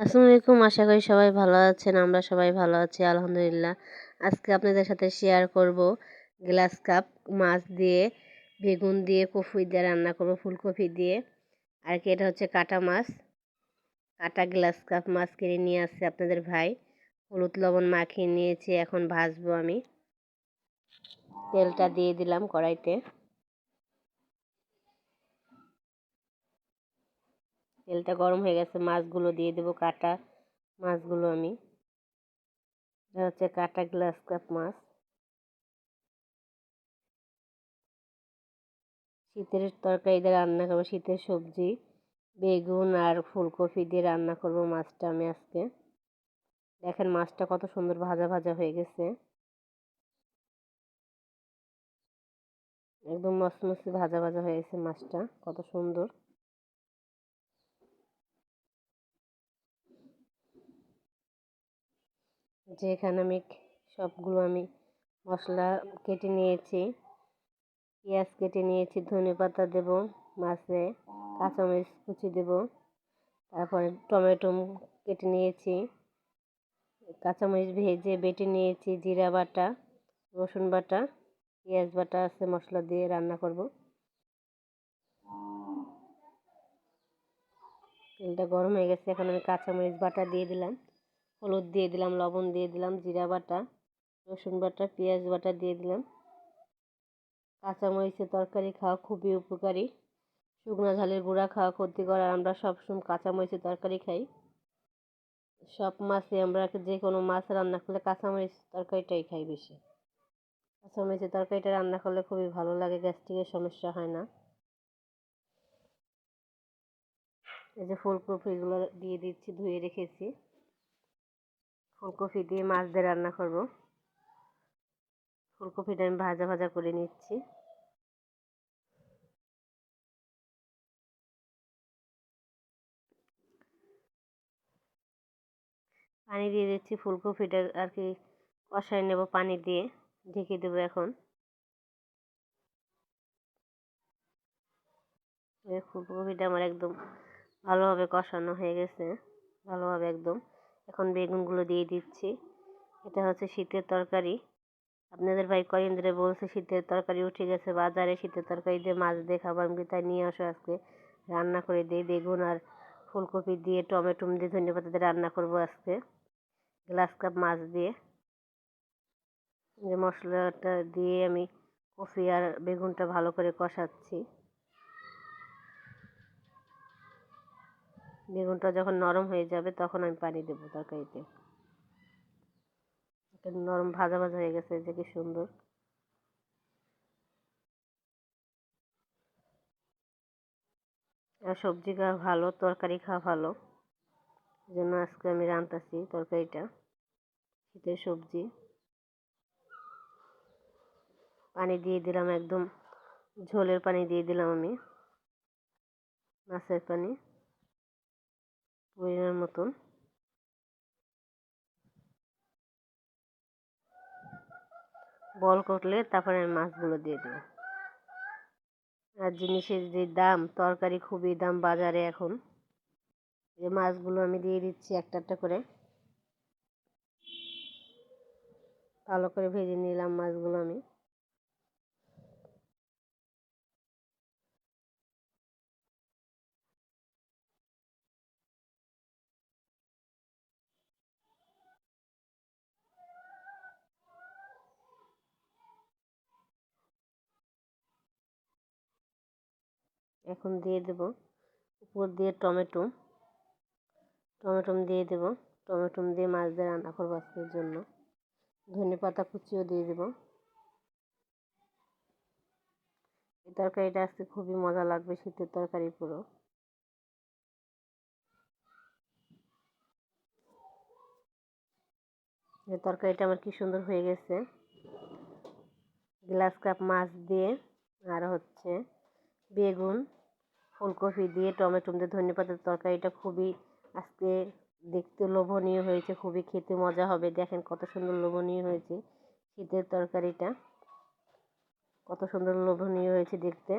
আসসালামু আলাইকুম। আশা করি সবাই ভালো আছেন। আমরা সবাই ভালো আছি আলহামদুলিল্লাহ। আজকে আপনাদের সাথে শেয়ার করব গ্লাস কাপ মাছ দিয়ে, বেগুন দিয়ে, কফি দিয়ে রান্না করব, ফুলকপি দিয়ে। আর কি এটা হচ্ছে কাটা মাছ, কাটা গ্লাস কাপ মাছ কিনে নিয়ে আসছে আপনাদের ভাই। হলুদ লবণ মাখিয়ে নিয়েছি, এখন ভাজবো আমি। তেলটা দিয়ে দিলাম কড়াইতে। তেলটা গরম হয়ে গেছে, মাছগুলো দিয়ে দেবো, কাটা মাছগুলো আমি। এটা হচ্ছে কাটা গ্লাস কাপ মাছ। শীতের তরকারি দিয়ে রান্না করবো, শীতের সবজি বেগুন আর ফুলকপি দিয়ে রান্না করব মাছটা আমি আজকে। দেখেন মাছটা কত সুন্দর ভাজা ভাজা হয়ে গেছে, একদম মচমচে ভাজা ভাজা হয়েছে মাছটা, কত সুন্দর। যেখানে আমি সবগুলো আমি মশলা কেটে নিয়েছি, পেঁয়াজ কেটে নিয়েছি, ধনেপাতা দেব মাছে, কাঁচামরিচ কুচি দেব, তারপরে টমেটো কেটে নিয়েছি, কাঁচামরিচ ভেজে বেটে নিয়েছি, জিরা বাটা, রসুন বাটা, পেঁয়াজ বাটা আছে, মশলা দিয়ে রান্না করব। তেলটা গরম হয়ে গেছে, এখন আমি কাঁচামরিচ বাটা দিয়ে দিলাম, হলুদ দিয়ে দিলাম, লবণ দিয়ে দিলাম, জিরা বাটা, রসুন বাটা, পেঁয়াজ বাটা দিয়ে দিলাম। কাঁচামরিচের তরকারি খাওয়া খুবই উপকারী, শুকনো ঝালের গুঁড়া খাওয়া ক্ষতিকর, আর আমরা সবসময় কাঁচামরিচের তরকারি খাই। সব মাছে আমরা যে কোনো মাছ রান্না করলে কাঁচামরিচ তরকারিটাই খাই বেশি। কাঁচামরিচের তরকারিটা রান্না করলে খুবই ভালো লাগে, গ্যাস্ট্রিকের সমস্যা হয় না। এই যে ফুলকপিগুলো দিয়ে দিচ্ছি, ধুয়ে রেখেছি। ফুলকপি দিয়ে মাছ দিয়ে রান্না করব। ফুলকপিটা আমি ভাজা ভাজা করে নিচ্ছি। পানি দিয়ে দিচ্ছি, ফুলকপিটা আর কি কষায় নেব পানি দিয়ে, ঢেকে দেবো এখন। ফুলকপিটা আমার একদম ভালোভাবে কষানো হয়ে গেছে, ভালোভাবে একদম। এখন বেগুনগুলো দিয়ে দিচ্ছি। এটা হচ্ছে শীতের তরকারি। আপনাদের ভাই কদিন ধরে বলছে শীতের তরকারি উঠে গেছে বাজারে, শীতের তরকারি দিয়ে মাছ দিয়ে খাবো, আমি তাই নিয়ে আসো আজকে রান্না করে দিই। বেগুন আর ফুলকপি দিয়ে, টমেটো দিয়ে, ধনেপাতা দিয়ে রান্না করবো আজকে গ্লাস কাপ মাছ দিয়ে। যে মশলাটা দিয়ে আমি কফি আর বেগুনটা ভালো করে কষাচ্ছি। বেগুনটা যখন নরম হয়ে যাবে তখন আমি পানি দেবো তরকারিতে। নরম ভাজা ভাজা হয়ে গেছে, যে কি সুন্দর। আর সবজি খাওয়া ভালো, তরকারি খাওয়া ভালো, এই জন্য আজকে আমি রান্তাছি তরকারিটা, শীতের সবজি। পানি দিয়ে দিলাম, একদম ঝোলের পানি দিয়ে দিলাম আমি, মাছের পানি পরিমাণ মতন। বল করলে তারপরে আমি মাছগুলো দিয়ে দেবো। আর জিনিসের যে দাম, তরকারি খুবই দাম বাজারে এখন। যে মাছগুলো আমি দিয়ে দিচ্ছি একটা একটা করে, ভালো করে ভেজে নিলাম মাছগুলো আমি। এখন দিয়ে দেব উপর দিয়ে টমেটো, টমেটো দিয়ে দেবো, টমেটো দিয়ে মাছ দিয়ে রান্না করবো আজকের জন্য। ধনেপাতা কুচিও দিয়ে দেবো। এই তরকারিটা আজকে খুবই মজা লাগবে, শীতের তরকারি পুরো। এই তরকারিটা আমার কি সুন্দর হয়ে গেছে, গ্লাস কাপ মাছ দিয়ে আর হচ্ছে বেগুন, ফুলকপি দিয়ে, টমেটো দিয়ে, ধনেপাতার তরকারিটা খুবই আজকে দেখতে লোভনীয় হয়েছে, খুবই খেতে মজা হবে। দেখেন কত সুন্দর লোভনীয় হয়েছে শীতের তরকারিটা, কত সুন্দর লোভনীয় হয়েছে দেখতে।